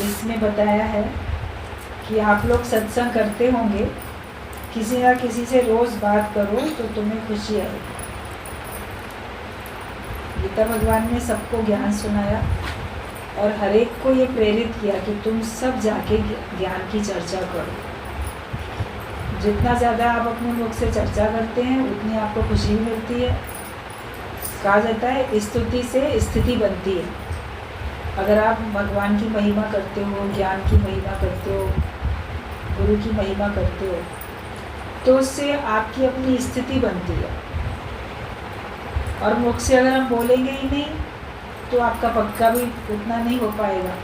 इसमें बताया है कि आप लोग सत्संग करते होंगे, किसी ना किसी से रोज़ बात करो तो तुम्हें खुशी आएगी। गीता भगवान ने सबको ज्ञान सुनाया और हर एक को ये प्रेरित किया कि तुम सब जाके ज्ञान की चर्चा करो। जितना ज़्यादा आप अपने मुख से चर्चा करते हैं उतनी आपको खुशी मिलती है। कहा जाता है स्तुति से स्थिति बनती है। अगर आप भगवान की महिमा करते हो, ज्ञान की महिमा करते हो, गुरु की महिमा करते हो, तो उससे आपकी अपनी स्थिति बनती है। और मुख से अगर हम बोलेंगे ही नहीं तो आपका पक्का भी उतना नहीं हो पाएगा।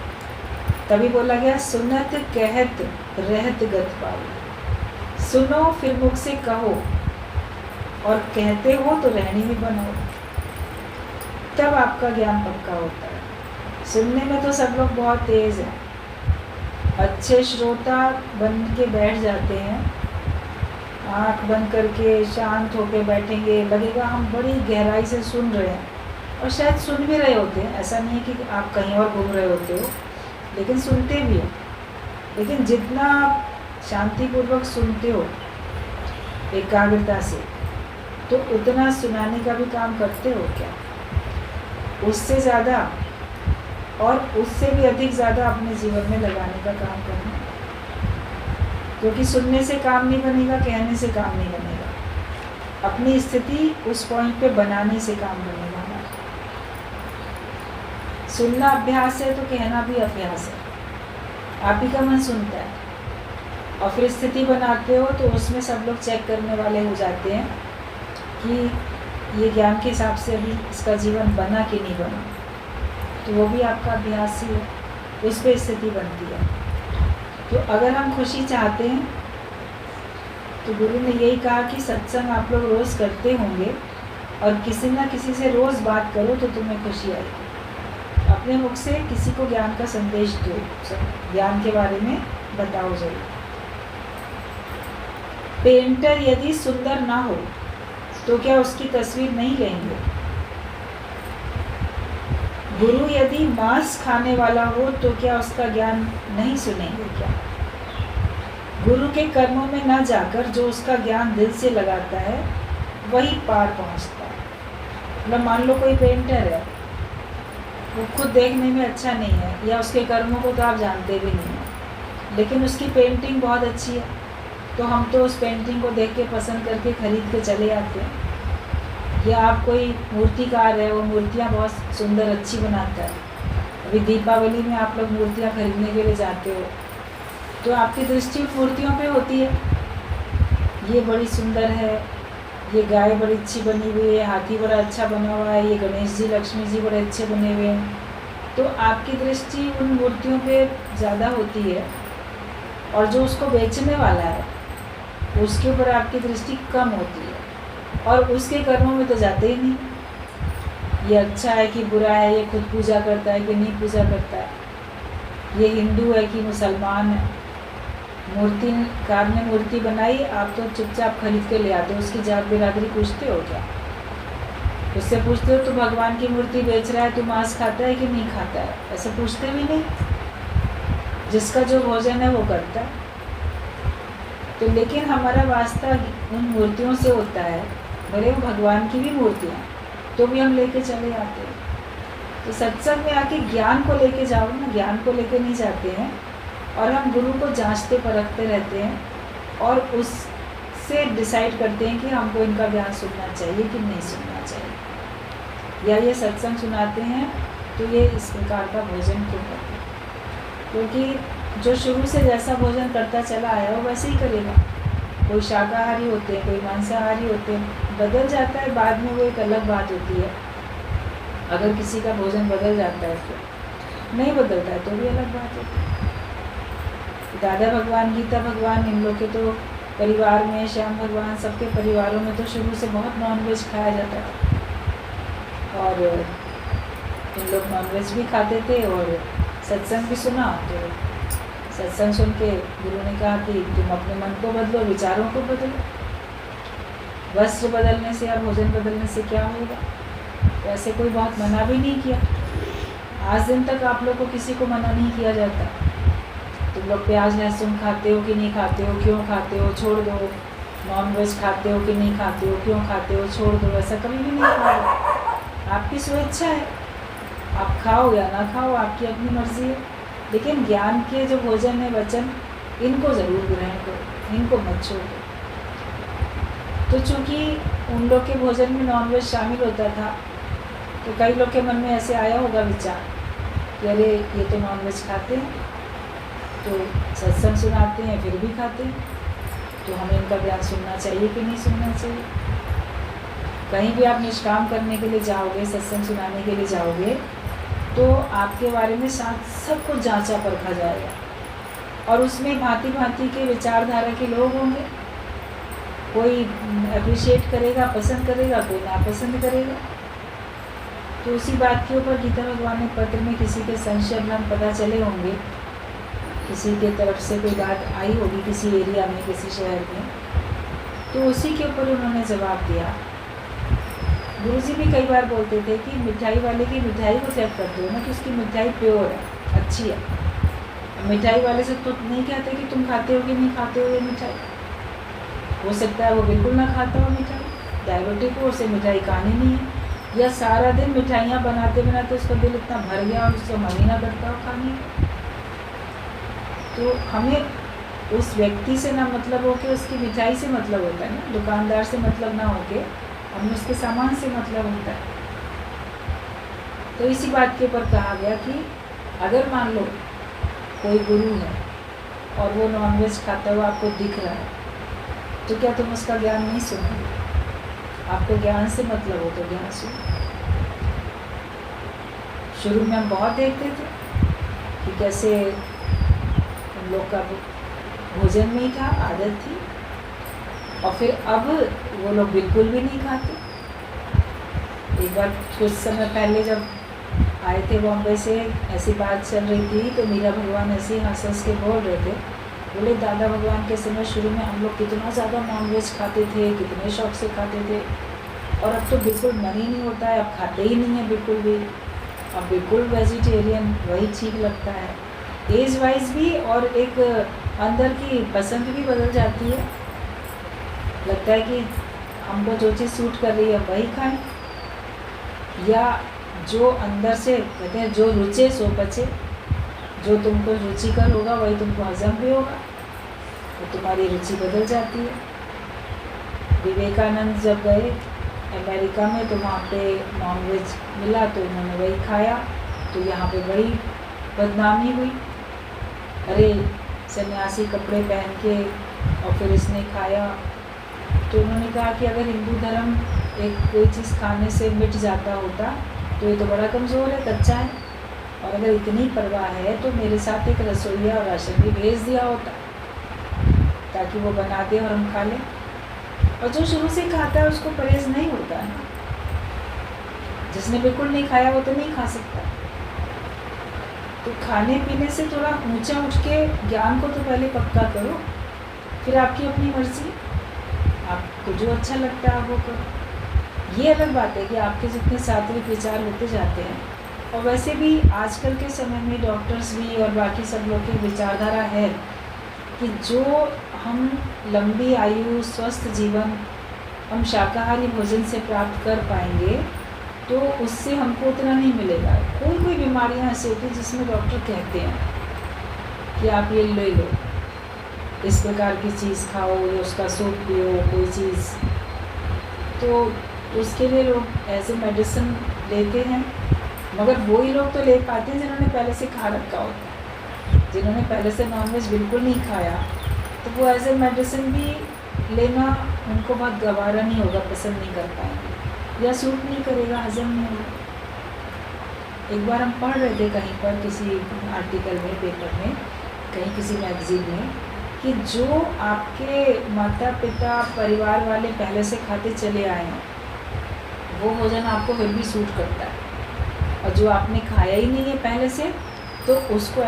तभी बोला गया सुनत कहत रहत गत पाओ। सुनो फिर मुख से कहो और कहते हो तो रहनी भी बनाओ, तब आपका ज्ञान पक्का होता है। सुनने में तो सब लोग बहुत तेज़ हैं, अच्छे श्रोता बन के बैठ जाते हैं, आँख बंद करके शांत होकर बैठेंगे, लगेगा हम बड़ी गहराई से सुन रहे हैं और शायद सुन भी रहे होते हैं। ऐसा नहीं है कि आप कहीं और घूम रहे होते हो, लेकिन सुनते भी हो। लेकिन जितना आप शांतिपूर्वक सुनते हो एकाग्रता से, तो उतना सुनाने का भी काम करते हो क्या? उससे ज़्यादा और उससे भी अधिक ज़्यादा अपने जीवन में लगाने का काम करना, क्योंकि सुनने से काम नहीं बनेगा, कहने से काम नहीं बनेगा। अपनी स्थिति उस पॉइंट पे बनाने से काम बनेगा हमारा। सुनना अभ्यास है तो कहना भी अभ्यास है। आप ही का मन सुनता है और फिर स्थिति बनाते हो तो उसमें सब लोग चेक करने वाले हो जाते हैं कि ये ज्ञान के हिसाब से अभी इसका जीवन बना कि नहीं बना। तो वो भी आपका अभ्यास ही है, उस पर स्थिति बनती है। तो अगर हम खुशी चाहते हैं तो गुरु ने यही कहा कि सत्संग आप लोग रोज़ करते होंगे और किसी ना किसी से रोज़ बात करो तो तुम्हें खुशी आएगी। अपने मुख से किसी को ज्ञान का संदेश दो, ज्ञान के बारे में बताओ जरूर। पेंटर यदि सुंदर ना हो तो क्या उसकी तस्वीर नहीं लेंगे? गुरु यदि मांस खाने वाला हो तो क्या उसका ज्ञान नहीं सुनेंगे क्या? गुरु के कर्मों में न जाकर जो उसका ज्ञान दिल से लगाता है वही पार पहुंचता है। मतलब मान लो कोई पेंटर है, वो खुद देखने में अच्छा नहीं है या उसके कर्मों को तो आप जानते भी नहीं हैं, लेकिन उसकी पेंटिंग बहुत अच्छी है, तो हम तो उस पेंटिंग को देख के पसंद करके ख़रीद के चले आते हैं। या आप कोई मूर्तिकार है, वो मूर्तियाँ बहुत सुंदर अच्छी बनाता है। अभी दीपावली में आप लोग मूर्तियाँ खरीदने के लिए जाते हो तो आपकी दृष्टि मूर्तियों पे होती है, ये बड़ी सुंदर है, ये गाय बड़ी अच्छी बनी हुई है, हाथी बड़ा अच्छा बना हुआ है, ये गणेश जी लक्ष्मी जी बड़े अच्छे बने हुए हैं। तो आपकी दृष्टि उन मूर्तियों पे ज़्यादा होती है और जो उसको बेचने वाला है उसके ऊपर आपकी दृष्टि कम होती है और उसके कर्मों में तो जाते ही नहीं। ये अच्छा है कि बुरा है, ये खुद पूजा करता है कि नहीं पूजा करता है, ये हिंदू है कि मुसलमान है। मूर्तिकार ने मूर्ति बनाई, आप तो चुपचाप खरीद के ले आते हो, उसकी जात बिरादरी पूछते हो क्या? उससे पूछते हो तो भगवान की मूर्ति बेच रहा है, तू मांस खाता है कि नहीं खाता है, ऐसे पूछते भी नहीं। जिसका जो भोजन है वो करता है। तो लेकिन हमारा वास्ता उन मूर्तियों से होता है, भले वो भगवान की भी मूर्तियाँ तो भी हम लेके चले आते हैं। तो सत्संग में आके ज्ञान को लेके जाओ ना, ज्ञान को लेके नहीं जाते हैं और हम गुरु को जांचते परखते रहते हैं और उससे डिसाइड करते हैं कि हमको इनका ज्ञान सुनना चाहिए कि नहीं सुनना चाहिए, या ये सत्संग सुनाते हैं तो ये इस प्रकार का भोजन क्यों करते हैं। क्योंकि जो शुरू से जैसा भोजन करता चला आया वो वैसे ही करेगा। कोई शाकाहारी होते हैं, कोई मांसाहारी होते हैं, बदल जाता है बाद में, वो एक अलग बात होती है। अगर किसी का भोजन बदल जाता है तो, नहीं बदलता है तो भी अलग बात होती है। दादा भगवान, गीता भगवान, इन लोग के तो परिवार में, श्याम भगवान, सबके परिवारों में तो शुरू से बहुत नॉनवेज खाया जाता था और इन लोग नॉनवेज भी खाते थे और सत्संग भी सुना। तो सत्संग सुन के गुरु ने कहा कि तुम अपने मन को बदलो, विचारों को बदलो। वस्त्र बदलने से या भोजन बदलने से क्या होगा? तो ऐसे कोई बहुत मना भी नहीं किया। आज दिन तक आप लोग को किसी को मना नहीं किया जाता। तुम लोग प्याज लहसुन खाते हो कि नहीं खाते हो, क्यों खाते हो, छोड़ दो। नॉन वेज खाते हो कि नहीं खाते हो, क्यों खाते हो, छोड़ दो। ऐसा कभी भी नहीं खाओ, आपकी स्वेच्छा है, आप खाओ या ना खाओ, आपकी अपनी मर्जी है। लेकिन ज्ञान के जो भोजन है, वचन, इनको ज़रूर ग्रहण करो, इनको मत छोड़ो। तो चूँकि उन लोग के भोजन में नॉनवेज शामिल होता था, तो कई लोग के मन में ऐसे आया होगा विचार कि अरे ये तो नॉनवेज खाते हैं, तो सत्संग सुनाते हैं फिर भी खाते हैं, तो हमें इनका ज्ञान सुनना चाहिए कि नहीं सुनना चाहिए। कहीं भी आप निष्काम करने के लिए जाओगे, सत्संग सुनाने के लिए जाओगे, तो आपके बारे में सब कुछ जांचा परखा जाएगा, और उसमें भांति भांति के विचारधारा के लोग होंगे। कोई अप्रिशिएट करेगा, पसंद करेगा, कोई नापसंद करेगा। तो उसी बात के ऊपर गीता भगवान ने पत्र में किसी के संशय भ्रम पता चले होंगे, किसी के तरफ से कोई बात आई होगी किसी एरिया में, किसी शहर में, तो उसी के ऊपर उन्होंने जवाब दिया। गुरुजी भी कई बार बोलते थे कि मिठाई वाले की मिठाई को चेक कर दो ना कि उसकी मिठाई प्योर है, अच्छी है। मिठाई वाले से तो नहीं कहते कि तुम खाते हो कि नहीं खाते हो ये मिठाई। हो सकता है वो बिल्कुल ना खाता हो मिठाई, डायबिटिक हो, उसे मिठाई खानी नहीं है, या सारा दिन मिठाइयाँ बनाते बनाते उसका दिल इतना भर गया और उसका मन ही ना करता हो खाने का। तो हमें उस व्यक्ति से ना मतलब हो के उसकी मिठाई से मतलब होता है ना, दुकानदार से मतलब ना हो के हमें उसके सामान से मतलब होता है। तो इसी बात के ऊपर कहा गया कि अगर मान लो कोई गुरु है और वो नॉनवेज खाता हुआ आपको दिख रहा है, तो क्या तुम उसका ज्ञान नहीं सुनोगे? आपको ज्ञान से मतलब हो तो ज्ञान सुनो। शुरू में हम बहुत देखते थे कि कैसे उन लोग का भोजन में ही था, आदत थी, और फिर अब वो लोग बिल्कुल भी नहीं खाते। एक बार कुछ समय पहले जब आए थे बॉम्बे से, ऐसी बात चल रही थी, तो मीरा भगवान ऐसे ही हंस के बोल रहे थे, बोले दादा भगवान के समय शुरू में हम लोग कितना ज़्यादा नॉनवेज खाते थे, कितने शौक से खाते थे, और अब तो बिल्कुल मन ही नहीं होता है, अब खाते ही नहीं है बिल्कुल भी, अब बिल्कुल वेजिटेरियन वही ठीक लगता है। एज वाइज भी और एक अंदर की पसंद भी बदल जाती है, लगता है कि हमको जो चीज़ सूट कर रही है वही खाएं, या जो अंदर से कहते हैं जो रुचे सो पचे, जो तुमको रुचिकर होगा वही तुमको हजम भी होगा, तो तुम्हारी रुचि बदल जाती है। विवेकानंद जब गए अमेरिका में तो वहाँ पे नॉनवेज मिला तो उन्होंने वही खाया, तो यहाँ पे बड़ी बदनामी हुई, अरे सन्यासी कपड़े पहन के और फिर इसने खाया। तो उन्होंने कहा कि अगर हिंदू धर्म एक कोई चीज़ खाने से मिट जाता होता तो ये तो बड़ा कमज़ोर है, कच्चा है, और अगर इतनी परवाह है तो मेरे साथ एक रसोइया और राशन भी भेज दिया होता ताकि वो बना दे और हम खा लें। और जो शुरू से खाता है उसको परहेज नहीं होता है ना, जिसने बिल्कुल नहीं खाया वो तो नहीं खा सकता। तो खाने पीने से थोड़ा ऊंचा उठ के ज्ञान को तो पहले पक्का करो, फिर आपकी अपनी मर्जी, आपको जो अच्छा लगता है वो करो। ये अलग बात है कि आपके जितने सात्विक विचार होते जाते हैं, और वैसे भी आजकल के समय में डॉक्टर्स भी और बाकी सब लोग की विचारधारा है कि जो हम लंबी आयु, स्वस्थ जीवन हम शाकाहारी भोजन से प्राप्त कर पाएंगे, तो उससे हमको उतना नहीं मिलेगा। कोई बीमारियां ऐसी होती हैं जिसमें डॉक्टर कहते हैं कि आप ये ले लो, इस प्रकार की चीज़ खाओ या उसका सूप पियो, कोई चीज़, तो उसके लिए लोग एज ए मेडिसिन लेते हैं। मगर वही लोग तो ले पाते हैं जिन्होंने पहले से खा रखा होता है। जिन्होंने पहले से नॉनवेज बिल्कुल नहीं खाया, तो वो एज ए मेडिसिन भी लेना उनको बहुत गवारा नहीं होगा, पसंद नहीं कर पाएंगे, या सूट नहीं करेगा, हजम नहीं होगा। एक बार हम पढ़ रहे थे कहीं पर किसी आर्टिकल में, पेपर में, कहीं किसी मैगजीन में, कि जो आपके माता पिता परिवार वाले पहले से खाते चले आए हैं वो भोजन आपको फिर भी सूट करता है, और जो आपने खाया ही नहीं है पहले से तो उसको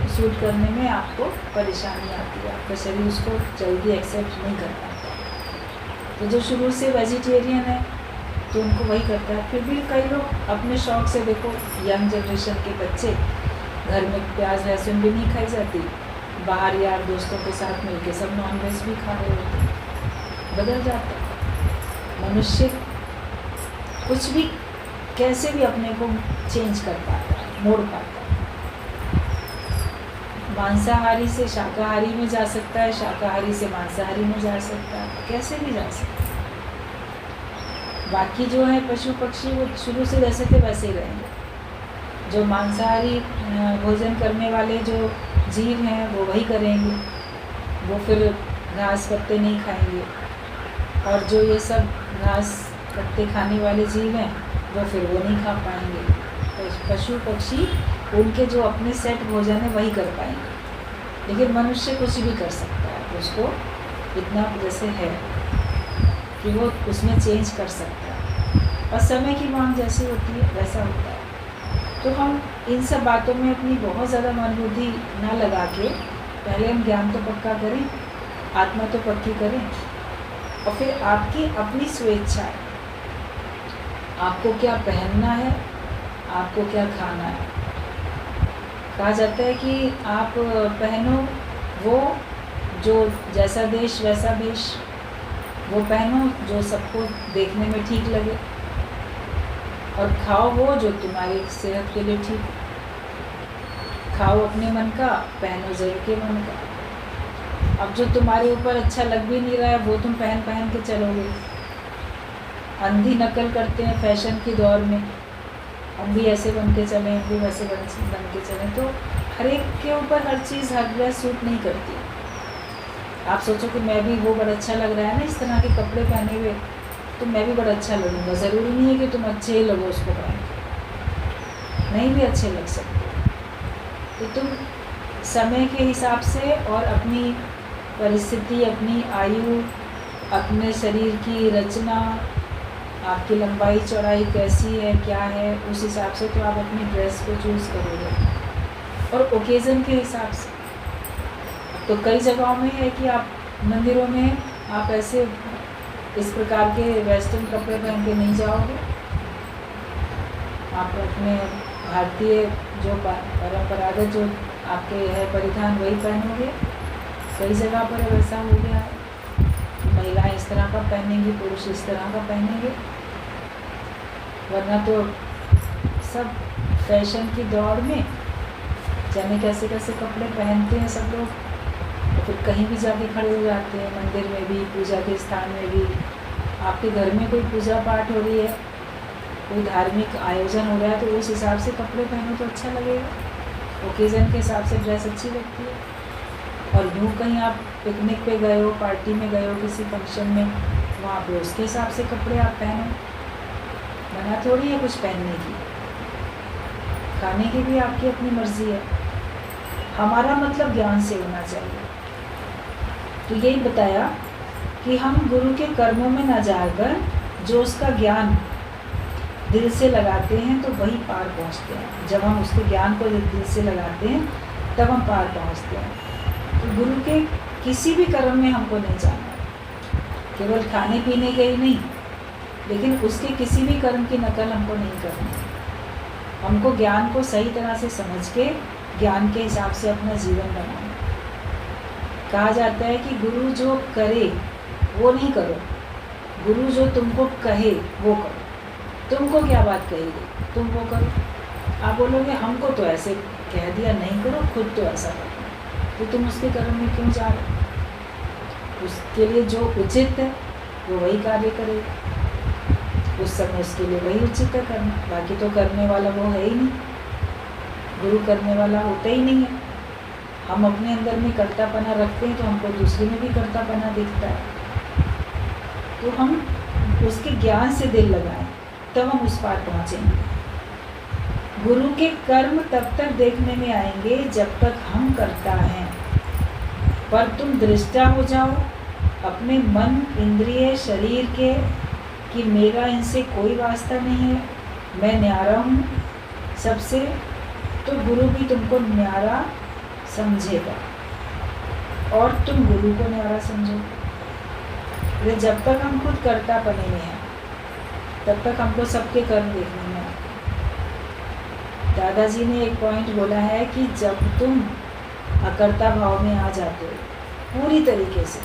सूट करने में आपको परेशानी आती है, आपका शरीर उसको जल्दी एक्सेप्ट नहीं कर पाता। तो जो शुरू से वेजिटेरियन है तो उनको वही करता है। फिर भी कई लोग अपने शौक़ से, देखो यंग जनरेशन के बच्चे, घर में प्याज लहसुन भी नहीं खाई जाती, बाहर यार दोस्तों के साथ मिलके सब नॉनवेज भी खा रहे होते हैं। बदल जाता है मनुष्य, कुछ भी कैसे भी अपने को चेंज कर पाता है, मोड़ पाता है। मांसाहारी से शाकाहारी में जा सकता है, शाकाहारी से मांसाहारी में जा सकता है, कैसे भी जा सकता है। बाकी जो है पशु पक्षी वो शुरू से जैसे थे वैसे ही रहेंगे। जो मांसाहारी भोजन करने वाले जो जीव हैं वो वही करेंगे, वो फिर घास पत्ते नहीं खाएंगे। और जो ये सब घास पत्ते खाने वाले जीव हैं वो फिर वो नहीं खा पाएंगे। तो पशु पक्षी उनके जो अपने सेट भोजन है वही कर पाएंगे। लेकिन मनुष्य कुछ भी कर सकता है, उसको इतना जैसे है कि वो उसमें चेंज कर सकता है, और समय की मांग जैसी होती है वैसा होता है। तो हम इन सब बातों में अपनी बहुत ज़्यादा मन बुद्धि ना लगा के पहले हम ज्ञान तो पक्का करें, आत्मा तो पक्की करें, और फिर आपकी अपनी स्वेच्छा है, आपको क्या पहनना है, आपको क्या खाना है। कहा जाता है कि आप पहनो वो जो जैसा देश वैसा वेश, वो पहनो जो सबको देखने में ठीक लगे, और खाओ वो जो तुम्हारी सेहत के लिए ठीक। खाओ अपने मन का, पहनो जरूर के मन का। अब जो तुम्हारे ऊपर अच्छा लग भी नहीं रहा है वो तुम पहन पहन के चलोगे। अंधी नकल करते हैं फैशन के दौर में, हम भी ऐसे बन के चलें, हम भी वैसे बन के चलें। तो हर एक के ऊपर हर चीज़ हर ड्रेस सूट नहीं करती। आप सोचो कि मैं भी, वो बड़ा अच्छा लग रहा है ना इस तरह के कपड़े पहने हुए, तो मैं भी बड़ा अच्छा लगूंगा। ज़रूरी नहीं है कि तुम अच्छे ही लगो उसको पहन के, नहीं भी अच्छे लग सकते। तो तुम समय के हिसाब से और अपनी परिस्थिति, अपनी आयु, अपने शरीर की रचना, आपकी लंबाई चौड़ाई कैसी है, क्या है, उस हिसाब से तो आप अपनी ड्रेस को चूज़ करोगे, और ओकेज़न के हिसाब से। तो कई जगहों में है कि आप मंदिरों में आप ऐसे इस प्रकार के वेस्टर्न कपड़े पहन के नहीं जाओगे। आप अपने भारतीय जो परंपरागत जो आपके है परिधान वही पहनोगे। कई जगह पर वैसा हो गया है, महिलाएं इस तरह का पहनेंगी, पुरुष इस तरह का पहनेंगे। वरना तो सब फैशन की दौड़ में जाने कैसे कैसे कपड़े पहनते हैं सब लोग, तो फिर कहीं भी जाके खड़े हो जाते हैं, मंदिर में भी, पूजा के स्थान में भी। आपके घर में कोई पूजा पाठ हो रही है, कोई धार्मिक आयोजन हो रहा है, तो उस हिसाब से कपड़े पहनो तो अच्छा लगेगा। ओकेज़न के हिसाब से ड्रेस अच्छी लगती है। और यूँ कहीं आप पिकनिक पे गए हो, पार्टी में गए हो, किसी फंक्शन में, वहाँ पे उसके हिसाब से कपड़े आप पहनो। मना थोड़ी है कुछ पहनने की, खाने की भी आपकी अपनी मर्जी है। हमारा मतलब ज्ञान से होना चाहिए। तो यही बताया कि हम गुरु के कर्मों में न जाकर जो उसका ज्ञान दिल से लगाते हैं तो वही पार पहुंचते हैं। जब हम उसके ज्ञान को दिल से लगाते हैं तब हम पार पहुंचते हैं। तो गुरु के किसी भी कर्म में हमको नहीं जाना, केवल खाने पीने के ही नहीं, लेकिन उसके किसी भी कर्म की नकल हमको नहीं करनी। हमको ज्ञान को सही तरह से समझ के ज्ञान के हिसाब से अपना जीवन बनाना। कहा जाता है कि गुरु जो करे वो नहीं करो, गुरु जो तुमको कहे वो करो। तुमको क्या बात कहेगी, तुम वो करो। आप बोलोगे हमको तो ऐसे कह दिया नहीं करो, खुद तो ऐसा करो, तो तुम उसके कर्म में क्यों जा रहे हो? उसके लिए जो उचित है वो वही कार्य करेगा, उस समय उसके लिए वही उचित है करना। बाकी तो करने वाला वो है ही नहीं, गुरु करने वाला होता ही नहीं है। हम अपने अंदर में कर्तापना रखते हैं तो हमको दूसरे में भी कर्तापना दिखता है। तो हम उसके ज्ञान से दिल लगाएं तब हम उस पार पहुँचेंगे। गुरु के कर्म तब तक देखने में आएंगे जब तक हम करता हैं, पर तुम दृष्टा हो जाओ अपने मन, इंद्रिय, शरीर के कि मेरा इनसे कोई वास्ता नहीं है, मैं न्यारा हूँ सबसे, तो गुरु भी तुमको न्यारा समझेगा और तुम गुरु को न्यारा समझोगे। जब तक हम खुद कर्तापने में हैं तब तक हमको सबके कर्म देखने में आए। दादाजी ने एक पॉइंट बोला है कि जब तुम अकर्ता भाव में आ जाते हो पूरी तरीके से,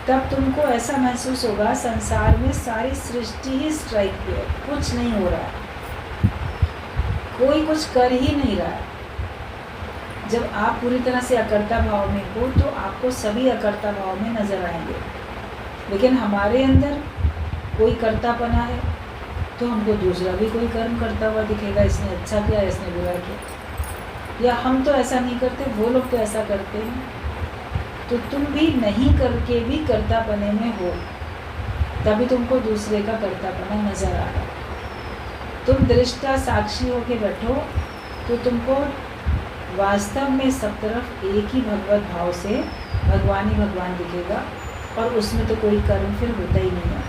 तब तुमको ऐसा महसूस होगा संसार में सारी सृष्टि ही स्ट्राइक पे है, कुछ नहीं हो रहा है, कोई कुछ कर ही नहीं रहा है। जब आप पूरी तरह से अकर्ता भाव में हो तो आपको सभी अकर्ता भाव में नजर आएंगे। लेकिन हमारे अंदर कोई कर्तापना है तो हमको दूसरा भी कोई कर्म करता हुआ दिखेगा, इसने अच्छा किया, इसने बुरा किया, या हम तो ऐसा नहीं करते, वो लोग तो ऐसा करते हैं। तो तुम भी नहीं करके भी कर्तापने में हो, तभी तुमको दूसरे का कर्तापना नजर आ रहा है। तुम दृष्टा साक्षी होके बैठो तो तुमको वास्तव में सब तरफ एक ही भगवत भाव से भगवान ही भगवान दिखेगा, और उसमें तो कोई कर्म फिर होता ही नहीं है।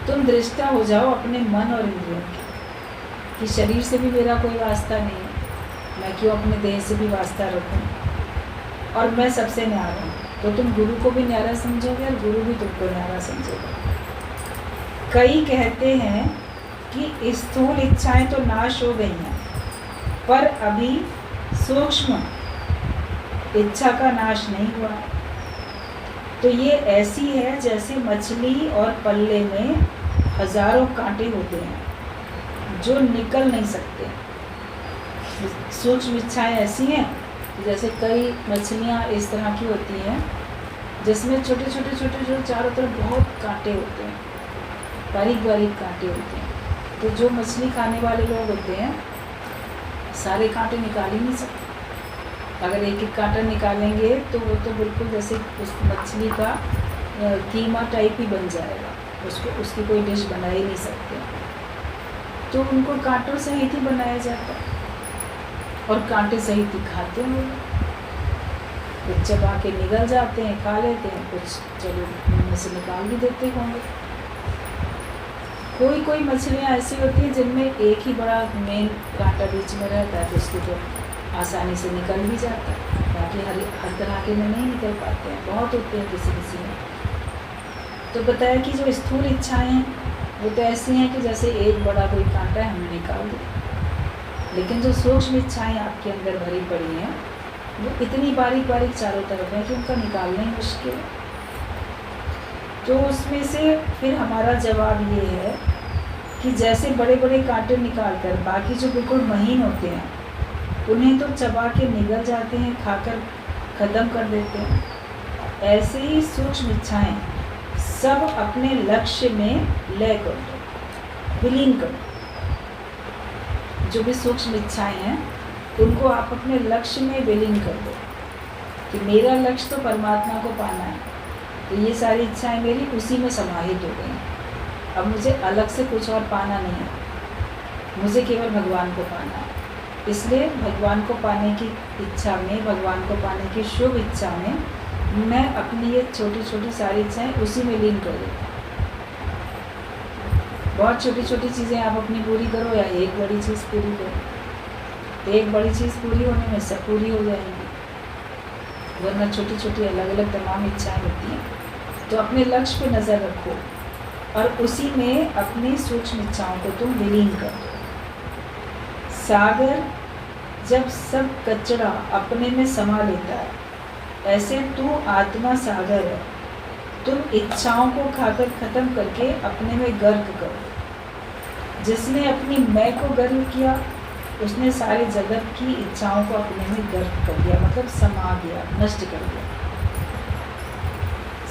तुम दृष्टा हो जाओ अपने मन और इंद्रियों के, कि शरीर से भी मेरा कोई वास्ता नहीं है, मैं क्यों अपने देह से भी वास्ता रखूं, और मैं सबसे न्यारा हूँ। तो तुम गुरु को भी न्यारा समझोगे और गुरु भी तुमको न्यारा समझेगा। कई कहते हैं कि स्थूल इच्छाएं तो नाश हो गई हैं, पर अभी सूक्ष्म इच्छा का नाश नहीं हुआ। तो ये ऐसी है जैसे मछली और पल्ले में हजारों कांटे होते हैं जो निकल नहीं सकते। सूक्ष्म इच्छाएं ऐसी हैं जैसे कई मछलियाँ इस तरह की होती हैं जिसमें छोटे छोटे जो चारों तरफ बहुत कांटे होते हैं, बारीक बारीक कांटे होते हैं। तो जो मछली खाने वाले लोग होते हैं सारे कांटे निकाल ही नहीं सकते। अगर एक एक कांटा निकालेंगे तो वो तो बिल्कुल जैसे उस मछली का कीमा टाइप ही बन जाएगा, उसकी कोई डिश बना ही नहीं सकते। तो उनको कांटों सहित ही बनाया जाता है और कांटे सहित ही खाते हैं। कुछ चबा के निगल जाते हैं, खा लेते हैं, कुछ चलो मुँह से निकाल भी देते होंगे। कोई कोई मछलियाँ ऐसी होती हैं जिनमें एक ही बड़ा मेन कांटा बीच में रहता है, तो उसकी तो आसानी से निकल भी जाता है। बाकी हर तरह के में नहीं निकल पाते हैं, बहुत होते हैं किसी किसी में। तो बताया कि जो स्थूल इच्छाएं हैं वो तो ऐसी हैं कि जैसे एक बड़ा कोई कांटा है हमने निकाल दिया, लेकिन जो सूक्ष्म इच्छाएं आपके अंदर भरी पड़ी हैं वो इतनी बारीक बारीक चारों तरफ है कि उनका निकालना ही मुश्किल है। तो उसमें से फिर हमारा जवाब ये है कि जैसे बड़े बड़े कांटे निकाल कर बाकी जो बिल्कुल महीन होते हैं उन्हें तो चबा के निगल जाते हैं, खाकर ख़त्म कर देते हैं, ऐसे ही सूक्ष्म इच्छाएं सब अपने लक्ष्य में लय कर दो, विलीन कर दो। जो भी सूक्ष्म इच्छाएं हैं उनको आप अपने लक्ष्य में विलीन कर दो कि मेरा लक्ष्य तो परमात्मा को पाना है, तो ये सारी इच्छाएं मेरी उसी में समाहित हो गई। अब मुझे अलग से कुछ और पाना नहीं है, मुझे केवल भगवान को पाना है। इसलिए भगवान को पाने की इच्छा में, भगवान को पाने की शुभ इच्छा में मैं अपनी ये छोटी छोटी सारी इच्छाएं उसी में लीन कर देता हूँ। बहुत छोटी छोटी चीज़ें आप अपनी पूरी करो या एक बड़ी चीज़ पूरी करो, एक बड़ी चीज़ पूरी होने में सब पूरी हो जाएंगी, वरना छोटी छोटी अलग अलग तमाम इच्छाएं होती हैं। तो अपने लक्ष्य पे नज़र रखो और उसी में अपनी सूक्ष्म इच्छाओं को तुम विलीन कर दो। सागर जब सब कचरा अपने में समा लेता है, ऐसे तू आत्मा सागर है। तुम इच्छाओं को खाकर ख़त्म करके अपने में गर्क करो। जिसने अपनी मैं को गर्क किया उसने सारे जगत की इच्छाओं को अपने में गर्क कर दिया, मतलब समा दिया, नष्ट कर दिया।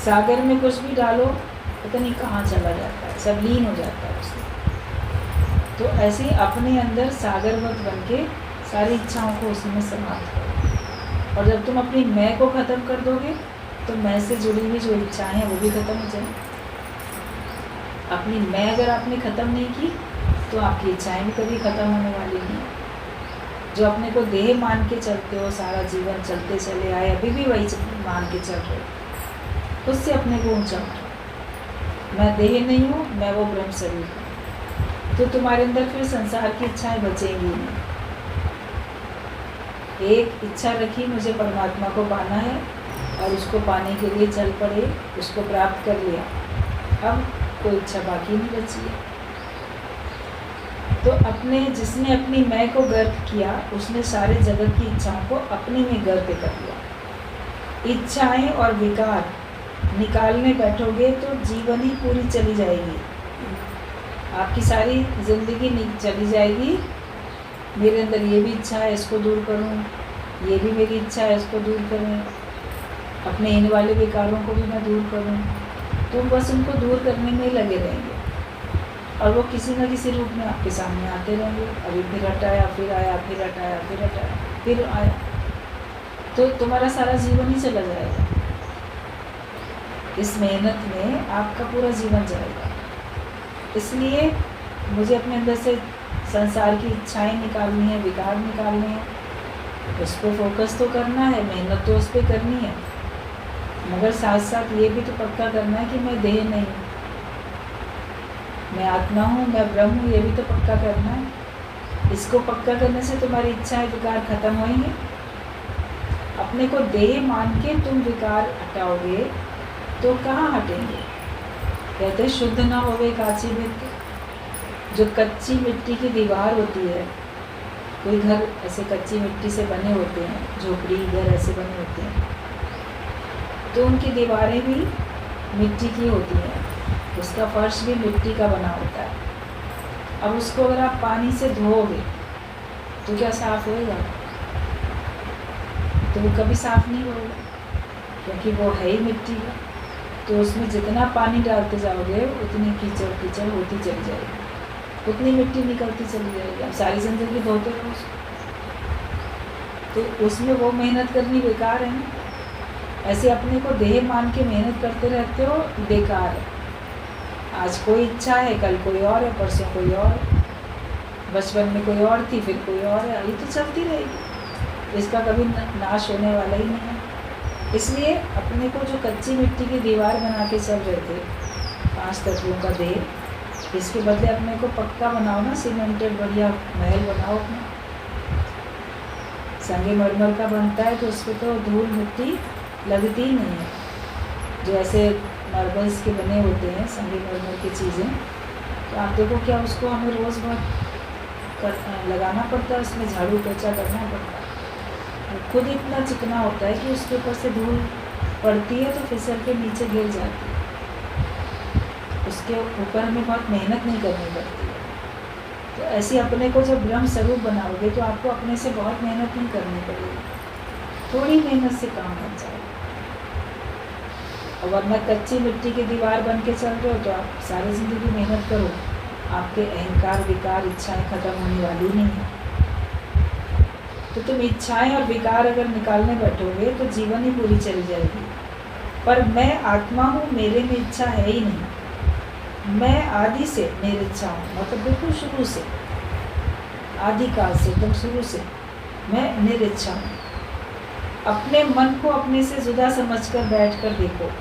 सागर में कुछ भी डालो पता नहीं कहाँ चला जाता है, सब लीन हो जाता है उसमें। तो ऐसे ही अपने अंदर सागरवत बन के सारी इच्छाओं को उसी में समाप्त करो। और जब तुम अपनी मैं को ख़त्म कर दोगे तो मैं से जुड़ी हुई जो इच्छाएं हैं वो भी ख़त्म हो जाएंगी। अपनी मैं अगर आपने ख़त्म नहीं की तो आपकी इच्छाएं भी कभी ख़त्म होने वाली नहीं। जो अपने को देह मान के चलते हो, सारा जीवन चलते चले आए, अभी भी वही मान के चल रहे हो, उससे अपने को ऊंचा उठाओ। मैं देह नहीं हूँ, मैं वो ब्रह्म शरीर हूँ। तो तुम्हारे अंदर फिर संसार की इच्छाएं बचेंगी नहीं। एक इच्छा रखी मुझे परमात्मा को पाना है और उसको पाने के लिए चल पड़े, उसको प्राप्त कर लिया, अब कोई इच्छा बाकी नहीं बची है। तो जिसने अपनी मैं को गर्क किया उसने सारे जगत की इच्छाओं को अपने में गर्क कर लिया। इच्छाएं और विकार निकालने बैठोगे तो जीवन ही पूरी चली जाएगी, आपकी सारी जिंदगी चली जाएगी। मेरे अंदर ये भी इच्छा है, इसको दूर करूं, ये भी मेरी इच्छा है, इसको दूर करूं, अपने इन वाले विकारों को भी मैं दूर करूं। तुम बस उनको दूर करने में ही लगे रहेंगे और वो किसी न किसी रूप में आपके सामने आते रहेंगे। अभी फिर हटाया, फिर आया, फिर हटाया, फिर हटाया, फिर आया, तो तुम्हारा सारा जीवन ही चला जाएगा। इस मेहनत में आपका पूरा जीवन जाएगा। इसलिए मुझे अपने अंदर से संसार की इच्छाएं निकालनी है, विकार निकालने हैं, उस पर फोकस तो करना है, मेहनत तो उस पर करनी है, मगर साथ साथ ये भी तो पक्का करना है कि मैं देह नहीं हूँ, मैं आत्मा हूँ, मैं ब्रह्म हूँ, ये भी तो पक्का करना है। इसको पक्का करने से तुम्हारी इच्छाएं विकार खत्म होंगे। अपने को देह मान के तुम विकार हटाओगे तो कहाँ हटेंगे। कहते हैं शुद्ध ना होवे काची मिट्टी, जो कच्ची मिट्टी की दीवार होती है, कोई घर ऐसे कच्ची मिट्टी से बने होते हैं, झोपड़ी घर ऐसे बने होते हैं, तो उनकी दीवारें भी मिट्टी की होती हैं, उसका फर्श भी मिट्टी का बना होता है। अब उसको अगर आप पानी से धोओगे तो क्या साफ होएगा? तो वो कभी साफ नहीं होगा, क्योंकि वो है ही मिट्टी का। तो उसमें जितना पानी डालते जाओगे उतनी कीचड़ कीचड़ होती चली जाएगी, उतनी मिट्टी निकलती चली जाएगी। अब सारी जिंदगी धोते रहो उसको, तो उसमें वो मेहनत करनी बेकार है ना। ऐसे अपने को देह मान के मेहनत करते रहते हो, बेकार है। आज कोई इच्छा है, कल कोई और है, परसों कोई और है, बचपन में कोई और थी, फिर कोई और है, ये तो चलती रहेगी, इसका कभी नाश होने वाला ही नहीं है। इसलिए अपने को जो कच्ची मिट्टी की दीवार बना के चल रहे थे, 5 तत्वों का देह, इसके बदले अपने को पक्का बनाओ ना, सीमेंटेड बढ़िया महल बनाओ अपना। संगमरमर का बनता है तो उस पर तो धूल मिट्टी लगती ही नहीं है। जो ऐसे मार्बल्स के बने होते हैं संगमरमर की चीज़ें, तो आप देखो क्या उसको हमें रोज़ बहुत लगाना पड़ता है, उसमें झाड़ू पोछा करना पड़ता है। खुद इतना चिकना होता है कि उसके ऊपर से धूल पड़ती है तो फिसल के नीचे गिर जाती है, उसके ऊपर हमें बहुत मेहनत नहीं करनी पड़ती है। तो ऐसे अपने को जब ब्रह्म स्वरूप बनाओगे तो आपको अपने से बहुत मेहनत नहीं करनी पड़ेगी, थोड़ी मेहनत से काम बन जाएगा। और वरना कच्ची मिट्टी की दीवार बन के चल रहे हो तो आप सारी ज़िंदगी मेहनत करो, आपके अहंकार विकार इच्छाएं खत्म होने वाली नहीं है। तो तुम इच्छाएं और विकार अगर निकालने बैठोगे तो जीवन ही पूरी चली जाएगी। पर मैं आत्मा हूँ, मेरे में इच्छा है ही नहीं, मैं आदि से निरिच्छा हूँ, मतलब बिल्कुल शुरू से, आदिकाल से, एकदम शुरू से मैं निरिच्छा हूँ। अपने मन को अपने से जुदा समझकर बैठकर देखो,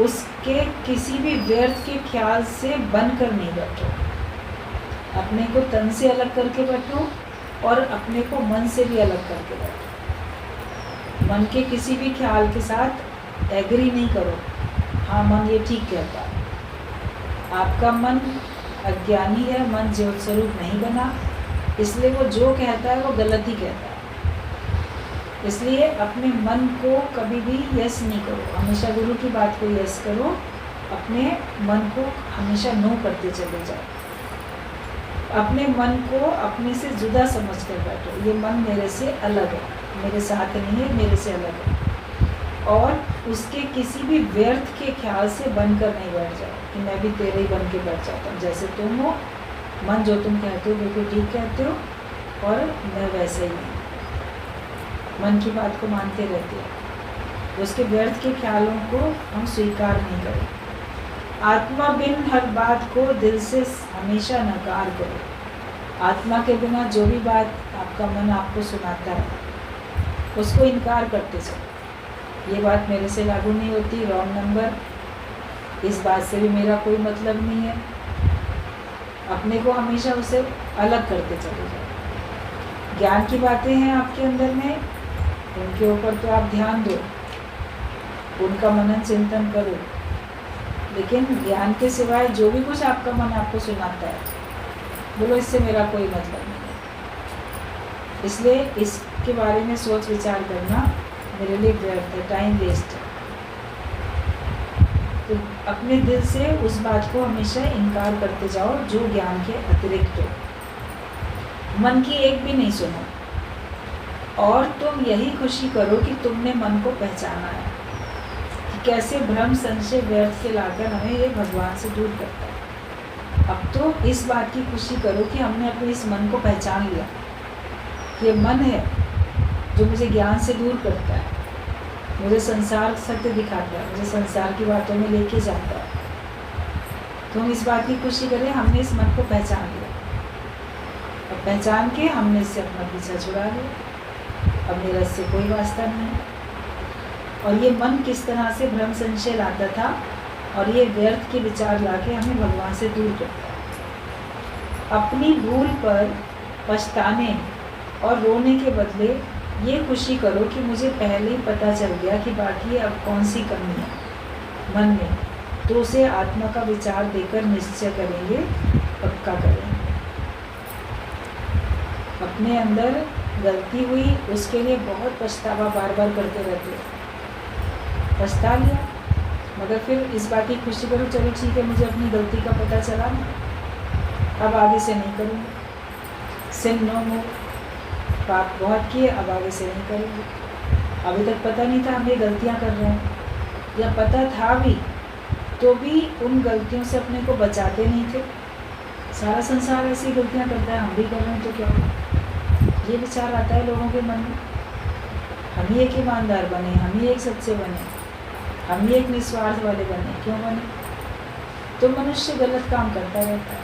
उसके किसी भी व्यर्थ के ख्याल से बनकर नहीं बैठो। अपने को तन से अलग करके बैठो और अपने को मन से भी अलग करके बैठो। मन के किसी भी ख्याल के साथ एग्री नहीं करो, हाँ मन ये ठीक कहता है। आपका मन अज्ञानी है, मन ज्योत स्वरूप नहीं बना, इसलिए वो जो कहता है वो गलत ही कहता है। इसलिए अपने मन को कभी भी यस नहीं करो, हमेशा गुरु की बात को यस करो, अपने मन को हमेशा नो करते चले जाओ। अपने मन को अपने से जुदा समझ कर बैठो, ये मन मेरे से अलग है, मेरे साथ नहीं है, मेरे से अलग है। और उसके किसी भी व्यर्थ के ख्याल से बनकर नहीं बैठ जाओ कि मैं भी तेरे ही बन के बैठ जाता हूँ। जैसे तुम हो, मन जो तुम कहते हो बिल्कुल ठीक कहते हो, और मैं वैसे ही हूँ, मन की बात को मानते रहते हैं। उसके व्यर्थ के ख्यालों को हम स्वीकार नहीं करें। आत्मा बिन हर बात को दिल से हमेशा नकार करो। आत्मा के बिना जो भी बात आपका मन आपको सुनाता है उसको इनकार करते चलो। ये बात मेरे से लागू नहीं होती, रॉन्ग नंबर, इस बात से भी मेरा कोई मतलब नहीं है। अपने को हमेशा उसे अलग करते चले जाओ। ज्ञान की बातें हैं आपके अंदर में, उनके ऊपर तो आप ध्यान दो, उनका मनन चिंतन करो, लेकिन ज्ञान के सिवाय जो भी कुछ आपका मन आपको सुनाता है बोलो इससे मेरा कोई मतलब नहीं है। इसलिए इसके बारे में सोच विचार करना मेरे लिए व्यर्थ है, टाइम वेस्ट है। तो अपने दिल से उस बात को हमेशा इनकार करते जाओ जो ज्ञान के अतिरिक्त हो। मन की एक भी नहीं सुनो, और तुम यही खुशी करो कि तुमने मन को पहचाना है कि कैसे भ्रम संशय व्यर्थ के लाकर हमें ये भगवान से दूर करता है। अब तो इस बात की खुशी करो कि हमने अपने इस मन को पहचान लिया कि ये मन है जो मुझे ज्ञान से दूर करता है, मुझे संसार सत्य दिखाता है, मुझे संसार की बातों में लेके जाता है। तो हम इस बात की खुशी करें हमने इस मन को पहचान लिया, और पहचान के हमने इससे अपना पीछा छुड़ा लिया। अब मेरा इससे कोई वास्ता नहीं है। और ये मन किस तरह से भ्रम संशय लाता था और ये व्यर्थ के विचार लाके हमें भगवान से दूर करता है। अपनी भूल पर पछताने और रोने के बदले ये खुशी करो कि मुझे पहले ही पता चल गया कि बाकी अब कौन सी कमी है मन में, तो उसे आत्मा का विचार देकर निश्चय करेंगे, पक्का करेंगे। अपने अंदर गलती हुई उसके लिए बहुत पछतावा बार बार करते रहते हो। पछता लिया, मगर फिर इस बात की खुशी करो, चलो ठीक है मुझे अपनी गलती का पता चला, अब आगे से नहीं करूँगी। सिन नो मोर, पाप बहुत किए, अब आगे से नहीं करेंगे। अभी तक पता नहीं था हम ये गलतियाँ कर रहे हैं, या पता था भी तो भी उन गलतियों से अपने को बचाते नहीं थे। सारा संसार ऐसी गलतियाँ करता है, हम भी कर रहे हैं तो क्या होगा। ये विचार आता है लोगों के मन में, हम ही एक ईमानदार बने, हम ही एक सच्चे बने, हम ही एक निस्वार्थ वाले बने। क्यों बने? तो मनुष्य गलत काम करता रहता है,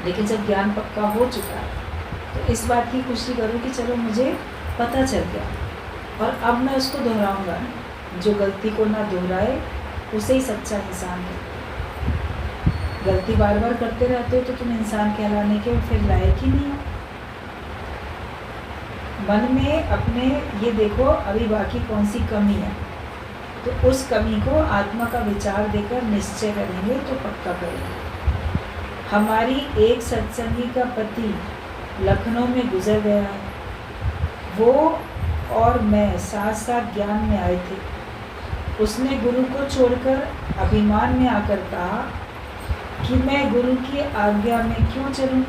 लेकिन जब ज्ञान पक्का हो चुका है तो इस बात की खुशी करो कि चलो मुझे पता चल गया, और अब मैं उसको दोहराऊंगा। जो गलती को ना दोहराए उसे ही सच्चा इंसान है। गलती बार बार करते रहते हो तो तुम इंसान कहलाने के फिर लायक ही नहीं हो। मन में अपने ये देखो अभी बाकी कौन सी कमी है, तो उस कमी को आत्मा का विचार देकर निश्चय करेंगे तो पक्का करेंगे। हमारी एक सत्संगी का पति लखनऊ में गुजर गया है। वो और मैं साथ साथ ज्ञान में आए थे। उसने गुरु को छोड़कर अभिमान में आकर कहा कि मैं गुरु की आज्ञा में क्यों चलूं,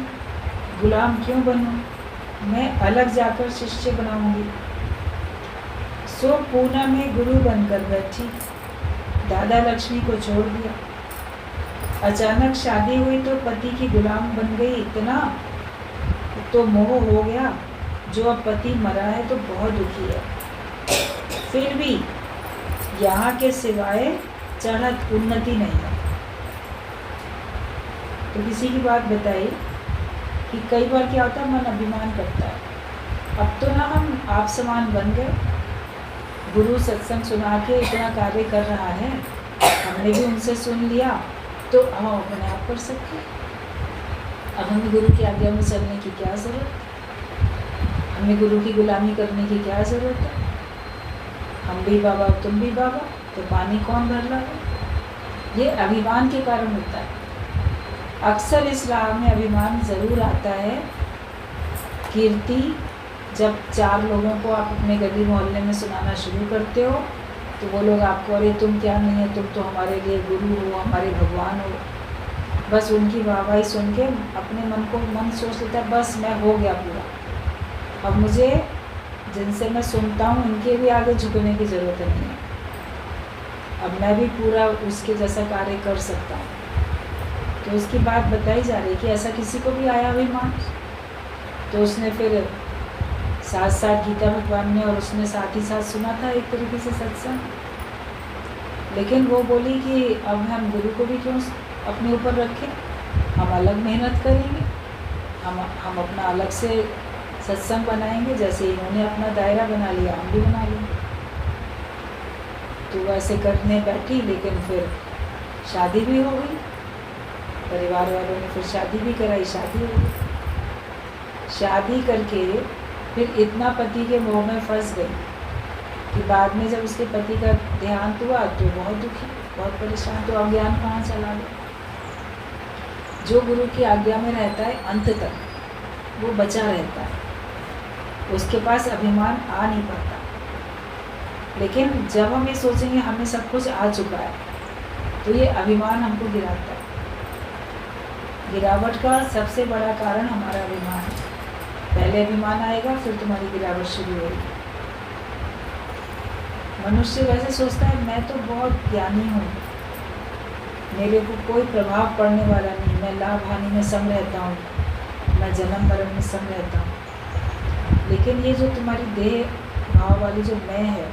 गुलाम क्यों बनूं, मैं अलग जाकर शिष्य बनाऊंगी। सो पूना में गुरु बनकर बैठी, दादा लक्ष्मी को छोड़ दिया। अचानक शादी हुई तो पति की गुलाम बन गई। इतना तो मोह हो गया, जो अब पति मरा है तो बहुत दुखी है। फिर भी यहाँ के सिवाय चढ़त उन्नति नहीं है। तो किसी की बात बताई कि कई बार क्या होता है, मन अभिमान करता है। अब तो ना हम आप समान बन गए, गुरु सत्संग सुना के इतना कार्य कर रहा है, हमने भी उनसे सुन लिया तो हम अपने आप कर सकते हैं। अब हमें गुरु की आज्ञा में चलने की क्या ज़रूरत, हमें गुरु की गुलामी करने की क्या ज़रूरत है। हम भी बाबा तुम भी बाबा, तो पानी कौन भर लाए। ये अभिमान के कारण होता है। अक्सर इस राह में अभिमान ज़रूर आता है। कीर्ति, जब 4 लोगों को आप अपने गली मोहल्ले में सुनाना शुरू करते हो तो वो लोग आपको, अरे तुम क्या नहीं है, तुम तो हमारे लिए गुरु हो, हमारे भगवान हो। बस उनकी वाहवाही सुन के अपने मन सोच लेता है बस मैं हो गया पूरा, अब मुझे जिनसे मैं सुनता हूँ इनके भी आगे झुकने की ज़रूरत नहीं है, अब मैं भी पूरा उसके जैसा कार्य कर सकता हूँ। तो उसकी बात बताई जा रही कि ऐसा किसी को भी आया अभिमान, तो उसने फिर साथ साथ गीता भगवान ने और उसने साथ ही साथ सुना था एक तरीके से सत्संग। लेकिन वो बोली कि अब हम गुरु को भी क्यों अपने ऊपर रखें, हम अलग मेहनत करेंगे, हम अपना अलग से सत्संग बनाएंगे, जैसे इन्होंने अपना दायरा बना लिया हम भी बना लेंगे। तो वैसे करने बैठी, लेकिन फिर शादी भी हो गई, परिवार वालों ने फिर शादी भी कराई, शादी हो गई। शादी करके फिर इतना पति के मोह में फंस गई कि बाद में जब उसके पति का देहांत हुआ तो बहुत दुखी, बहुत परेशान, तो अज्ञान कहाँ चला गया। जो गुरु की आज्ञा में रहता है अंत तक, वो बचा रहता है, उसके पास अभिमान आ नहीं पाता। लेकिन जब हम ये सोचेंगे हमें सब कुछ आ चुका है, तो ये अभिमान हमको गिराता है। गिरावट का सबसे बड़ा कारण हमारा अभिमान है। पहले अभिमान आएगा, फिर तुम्हारी गिरावट शुरू होगी। मनुष्य वैसे सोचता है मैं तो बहुत ज्ञानी हूँ, मेरे को कोई प्रभाव पड़ने वाला नहीं, मैं लाभ हानि में सम रहता हूँ, मैं जन्म मरण में सम रहता हूँ। लेकिन ये जो तुम्हारी देह भाव वाली जो मैं है,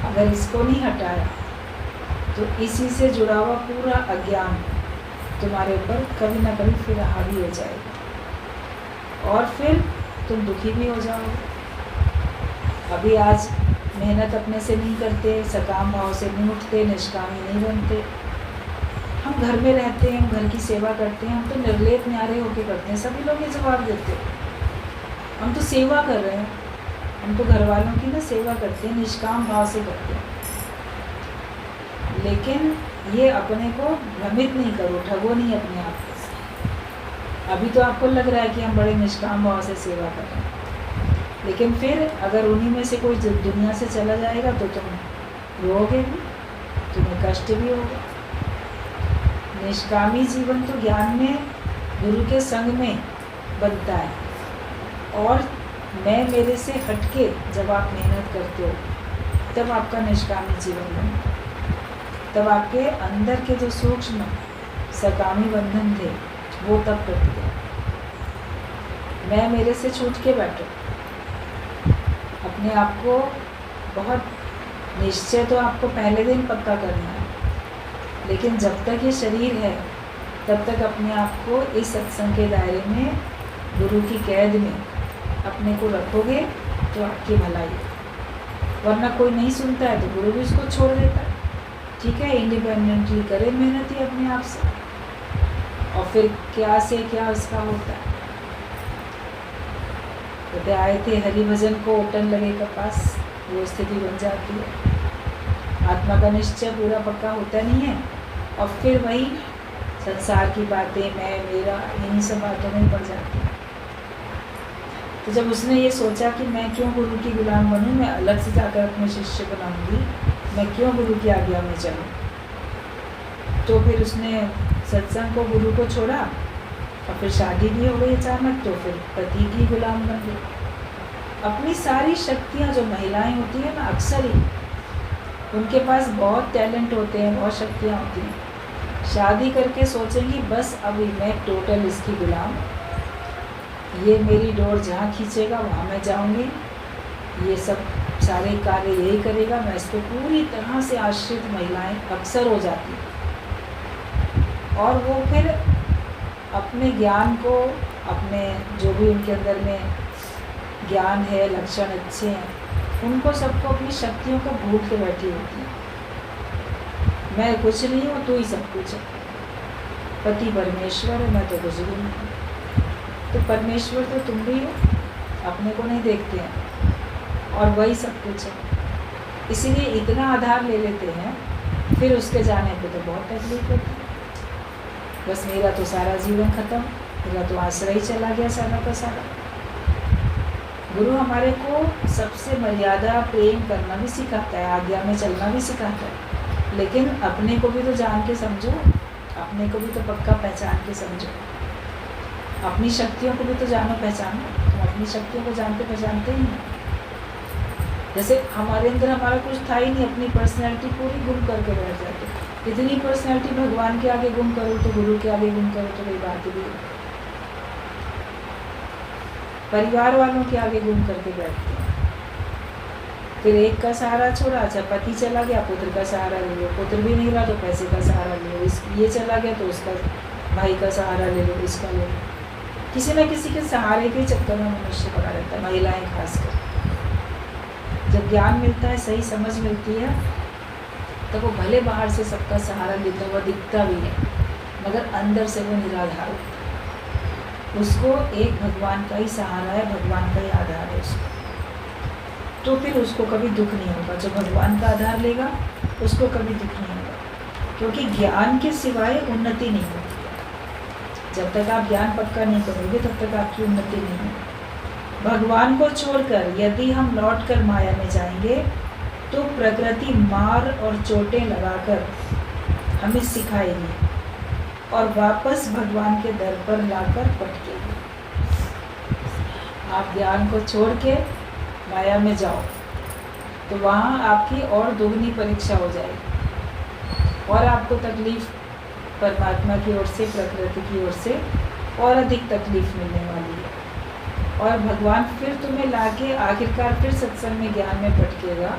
अगर इसको नहीं हटाया तो इसी से जुड़ा हुआ पूरा अज्ञान तुम्हारे ऊपर कभी ना कभी फिर हावी हो जाएगा और फिर तुम दुखी भी हो जाओगे। अभी आज मेहनत अपने से नहीं करते, सकाम भाव से नहीं उठते, निष्कामी नहीं बनते, हम घर में रहते हैं, हम घर की सेवा करते हैं, हम तो निर्लेप न्यारे होके करते हैं। सभी लोग ये जवाब देते हैं, हम तो सेवा कर रहे हैं, हम तो घर वालों की ना सेवा करते हैं, निष्काम भाव से करते हैं। लेकिन ये अपने को भ्रमित नहीं करो, ठगो नहीं अपने आप को। अभी तो आपको लग रहा है कि हम बड़े निष्काम भाव से सेवा कर रहे हैं, लेकिन फिर अगर उन्हीं में से कोई दुनिया से चला जाएगा तो तुम रोओगे भी, तुम्हें कष्ट भी होगा। निष्कामी जीवन तो ज्ञान में गुरु के संग में बनता है। और मैं मेरे से हटके जब आप मेहनत करते हो तब आपका निष्कामी जीवन बनता है। तब आपके अंदर के जो सूक्ष्म सकामी बंधन थे वो तब कट गए। मैं मेरे से छूट के बैठो, अपने आप को बहुत निश्चय तो आपको पहले दिन पक्का करना है, लेकिन जब तक ये शरीर है तब तक अपने आप को इस सत्संग के दायरे में गुरु की कैद में अपने को रखोगे तो आपकी भलाई है। वरना कोई नहीं सुनता है तो गुरु भी उसको छोड़ देता है। ठीक है, इंडिपेंडेंटली करे मेहनत ही अपने आप से, और फिर क्या से क्या उसका होता है। कहते आए थे हरि भजन को ओटन लगे के पास, वो स्थिति बन जाती है। आत्मा का निश्चय पूरा पक्का होता नहीं है और फिर वही संसार की बातें, मैं मेरा, इन्हीं सब बातों में पड़ जाती है। तो जब उसने ये सोचा कि मैं क्यों गुरु की गुलाम बनूं, मैं अलग से जाकर अपने शिष्य बनाऊंगी, मैं क्यों गुरु की आज्ञा में चलूं, तो फिर उसने सत्संग को, गुरु को छोड़ा और फिर शादी भी हो गई अचानक, तो फिर पति की गुलाम बन गई। अपनी सारी शक्तियाँ, जो महिलाएं होती हैं ना, अक्सर ही उनके पास बहुत टैलेंट होते हैं, बहुत शक्तियाँ होती हैं, शादी करके सोचेंगी बस अभी मैं टोटल इसकी गुलाम, ये मेरी डोर जहाँ खींचेगा वहाँ मैं जाऊँगी, ये सब सारे कार्य यही करेगा, मैं इस पर पूरी तरह से आश्रित महिलाएं अक्सर हो जाती हैं। और वो फिर अपने ज्ञान को, अपने जो भी उनके अंदर में ज्ञान है, लक्षण अच्छे हैं, उनको सबको अपनी शक्तियों को भूल के बैठी होती है। मैं कुछ नहीं हूँ, तू ही सब कुछ है, पति परमेश्वर है, मैं तो कुछ भी नहीं हूँ। तो परमेश्वर तो तुम भी हो, अपने को नहीं देखते हैं, और वही सब कुछ है। इसीलिए इतना आधार ले लेते हैं, फिर उसके जाने पे तो बहुत तकलीफ होती है। बस मेरा तो सारा जीवन खत्म, मेरा तो आश्रय ही चला गया सारा का सारा। गुरु हमारे को सबसे मर्यादा प्रेम करना भी सिखाता है, आज्ञा में चलना भी सिखाता है, लेकिन अपने को भी तो जान के समझो, अपने को भी तो पक्का पहचान के समझो, अपनी शक्तियों को भी तो जानो पहचानो। तुम अपनी शक्तियों को जानते पहचानते ही नहीं। जैसे हमारे अंदर हमारा कुछ था ही नहीं, अपनी पर्सनैलिटी पूरी गुम करके बैठ जाते। इतनी पर्सनैलिटी भगवान के आगे गुम करो तो, गुरु के आगे गुम करो तो कोई बात भी है। परिवार वालों के आगे गुम करके बैठते हैं। फिर एक का सहारा छोड़ा, अच्छा पति चला गया, पुत्र का सहारा ले लो, पुत्र भी नहीं रहा तो पैसे का सहारा ले लो, ये चला गया तो उसका भाई का सहारा ले लो, इसका ले लो। किसी न किसी के सहारे के चक्कर में मनुष्य पड़ा रहता है, महिलाएं खासकर। जब ज्ञान मिलता है, सही समझ मिलती है, तो वो भले बाहर से सबका सहारा लेता हुआ दिखता भी है, मगर अंदर से वो निराधार होता है। उसको एक भगवान का ही सहारा है, भगवान का ही आधार है उसको। तो फिर उसको कभी दुख नहीं होगा। जो भगवान का आधार लेगा उसको कभी दुख नहीं होगा, क्योंकि ज्ञान के सिवाय उन्नति नहीं होती है। जब तक आप ज्ञान पक्का नहीं करोगे तब तक आपकी उन्नति नहीं होगी। भगवान को छोड़कर यदि हम लौटकर माया में जाएंगे तो प्रकृति मार और चोटें लगाकर हमें सिखाएगी और वापस भगवान के दर पर लाकर पटकेगी। आप ज्ञान को छोड़ के माया में जाओ तो वहाँ आपकी और दोगुनी परीक्षा हो जाएगी और आपको तकलीफ परमात्मा की ओर से, प्रकृति की ओर से और अधिक तकलीफ मिलने वाली है। और भगवान फिर तुम्हें लाके आखिरकार फिर सत्संग में, ज्ञान में पटकेगा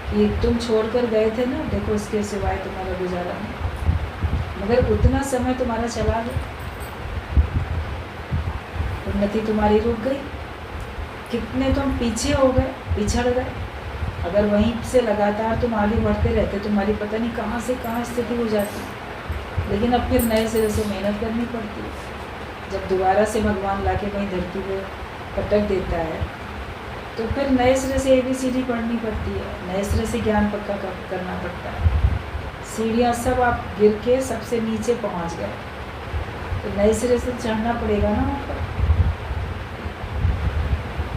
कि तुम छोड़कर गए थे ना, देखो इसके सिवाय तुम्हारा गुजारा नहीं। मगर उतना समय तुम्हारा चला गया, उन्नति तुम्हारी रुक गई, कितने तुम पीछे हो गए, पिछड़ गए। अगर वहीं से लगातार तुम आगे बढ़ते रहते तुम्हारी पता नहीं कहाँ से कहाँ स्थिति हो जाती। लेकिन अब फिर नए सिरे से मेहनत करनी पड़ती है। जब दोबारा से भगवान लाके वहीं धरती पे पटक देता है तो फिर नए सिरे से ABCD पढ़नी पड़ती है, नए सिरे से ज्ञान पक्का करना पड़ता है। सीढ़ियाँ सब आप गिर के सबसे नीचे पहुँच गए तो नए सिरे से चढ़ना पड़ेगा ना ऊपर,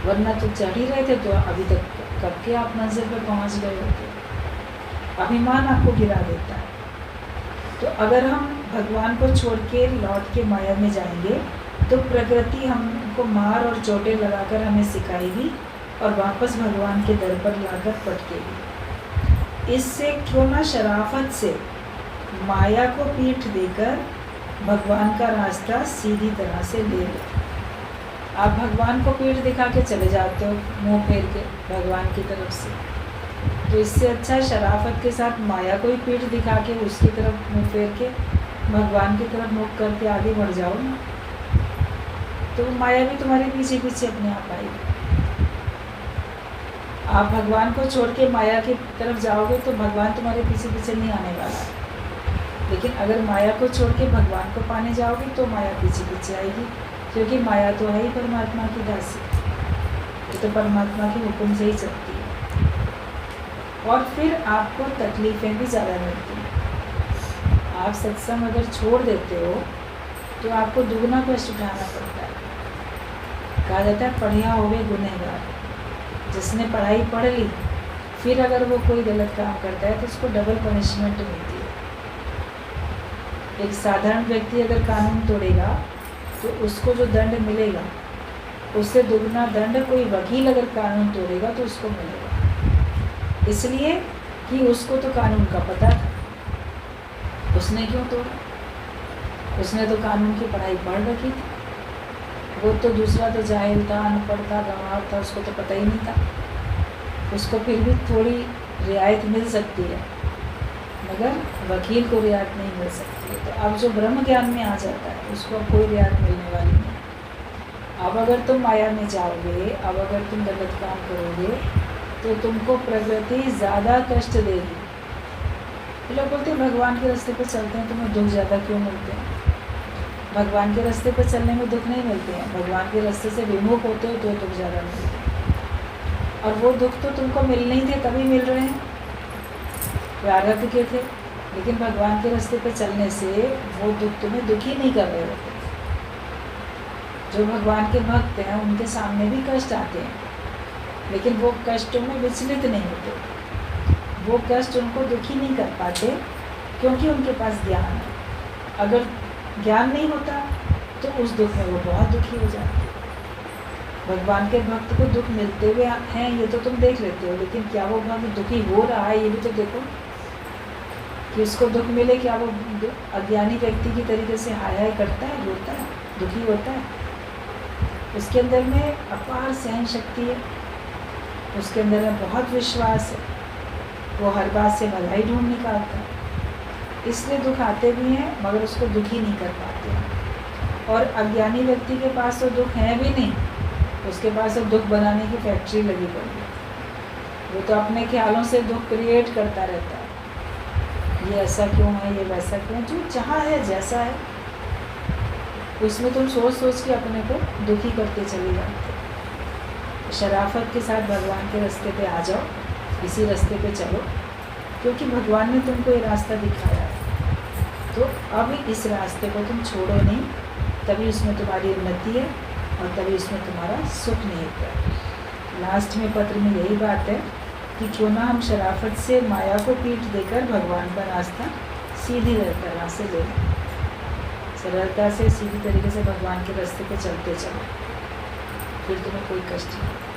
वरना तो चढ़ ही रहे थे तो अभी तक कब के आप मंजिल पर पहुँच गए होते। अभिमान आपको गिरा देता है। तो अगर हम भगवान को छोड़ के लौट के माया में जाएंगे तो प्रकृति हमको मार और चोटें लगाकर हमें सिखाएगी और वापस भगवान के दर पर लाकर पटकेगी। इससे क्यों ना शराफत से माया को पीठ देकर भगवान का रास्ता सीधी तरह से ले लो। आप भगवान को पीठ दिखा के चले जाते हो मुंह फेर के भगवान की तरफ से, तो इससे अच्छा शराफत के साथ माया को ही पीठ दिखा के उसकी तरफ मुंह फेर के भगवान की तरफ मुख करके आगे बढ़ जाओ ना, तो माया भी तुम्हारे पीछे पीछे अपने आप आएगी। आप भगवान को छोड़ के माया की तरफ जाओगे तो भगवान तुम्हारे पीछे पीछे नहीं आने वाला है। लेकिन अगर माया को छोड़ के भगवान को पाने जाओगे तो माया पीछे पीछे आएगी, क्योंकि माया तो है ही परमात्मा की दासी, ये तो परमात्मा के हुक्म से ही चलती है। और फिर आपको तकलीफ़ें भी ज़्यादा मिलती हैं। आप सत्संग अगर छोड़ देते हो तो आपको दुगना कष्ट उठाना पड़ता है। कहा जाता है पढ़िया होवे गुनहगार। जिसने पढ़ाई पढ़ ली फिर अगर वो कोई गलत काम करता है तो उसको डबल पनिशमेंट मिलती है। एक साधारण व्यक्ति अगर कानून तोड़ेगा तो उसको जो दंड मिलेगा उससे दुगना दंड कोई वकील अगर कानून तोड़ेगा तो उसको मिलेगा। इसलिए कि उसको तो कानून का पता था, उसने क्यों तोड़ा? उसने तो कानून की पढ़ाई पढ़ रखी थी। वो तो दूसरा तो जाहिल था, अनपढ़ था, गंवार था, उसको तो पता ही नहीं था। उसको फिर भी थोड़ी रियायत मिल सकती है, मगर वकील को रियायत नहीं मिल सकती है। तो अब जो ब्रह्म ज्ञान में आ जाता है उसको अब कोई रियायत मिलने वाली नहीं। अब अगर तुम माया में जाओगे, अब अगर तुम गलत काम करोगे तो तुमको प्रकृति ज़्यादा कष्ट देगी। लोग बोलते हैं भगवान के रास्ते पर चलते हैं तुम्हें दुख ज़्यादा क्यों मिलते हैं? भगवान के रास्ते पर चलने में दुख नहीं मिलते हैं, भगवान के रास्ते से विमुख होते हो तो दुख ज़्यादा मिलते हैं। और वो दुख तो तुमको मिलने ही थे तभी मिल रहे हैं, प्रारब्ध के थे। लेकिन भगवान के रास्ते पर चलने से वो दुख तुम्हें दुखी नहीं कर रहे होते। जो भगवान के भक्त हैं उनके सामने भी कष्ट आते हैं, लेकिन वो कष्टों में विचलित नहीं होते। वो कष्ट उनको दुखी नहीं कर पाते क्योंकि उनके पास ज्ञान है। अगर ज्ञान नहीं होता तो उस दुख में वो बहुत दुखी हो जाते हैं। भगवान के भक्त को दुख मिलते हुए हैं ये तो तुम देख लेते हो, लेकिन क्या वो भक्त दुखी हो रहा है ये भी तो देखो कि उसको दुख मिले। क्या वो अज्ञानी व्यक्ति की तरीके से हाय हाय करता है, रोता है, दुखी होता है? उसके अंदर में अपार सहन शक्ति है, उसके अंदर में बहुत विश्वास है, वो हर बात से भलाई ढूंढ निकालता है। इसलिए दुख आते भी हैं मगर उसको दुखी नहीं कर पाते हैं। और अज्ञानी व्यक्ति के पास तो दुख है भी नहीं, उसके पास तो दुख बनाने की फैक्ट्री लगी पड़ी है। वो तो अपने ख्यालों से दुख क्रिएट करता रहता है, ये ऐसा क्यों है, ये वैसा क्यों है। जो जहाँ है जैसा है उसमें तुम सोच सोच के अपने को दुखी करते चले जाते। शराफत के साथ भगवान के रास्ते पे आ जाओ, इसी रास्ते पे चलो, क्योंकि भगवान ने तुमको ये रास्ता दिखाया है। तो अब इस रास्ते को तुम छोड़ो नहीं, तभी उसमें तुम्हारी उन्नति है और तभी उसमें तुम्हारा सुख निहित है। लास्ट में पत्र में यही बात है कि क्यों ना हम शराफत से माया को पीठ देकर भगवान पर आस्था सीधी तरह से ले लें, सरलता से सीधी तरीके से भगवान के रास्ते पे चलते चलो, फिर तुम्हें कोई कष्ट नहीं।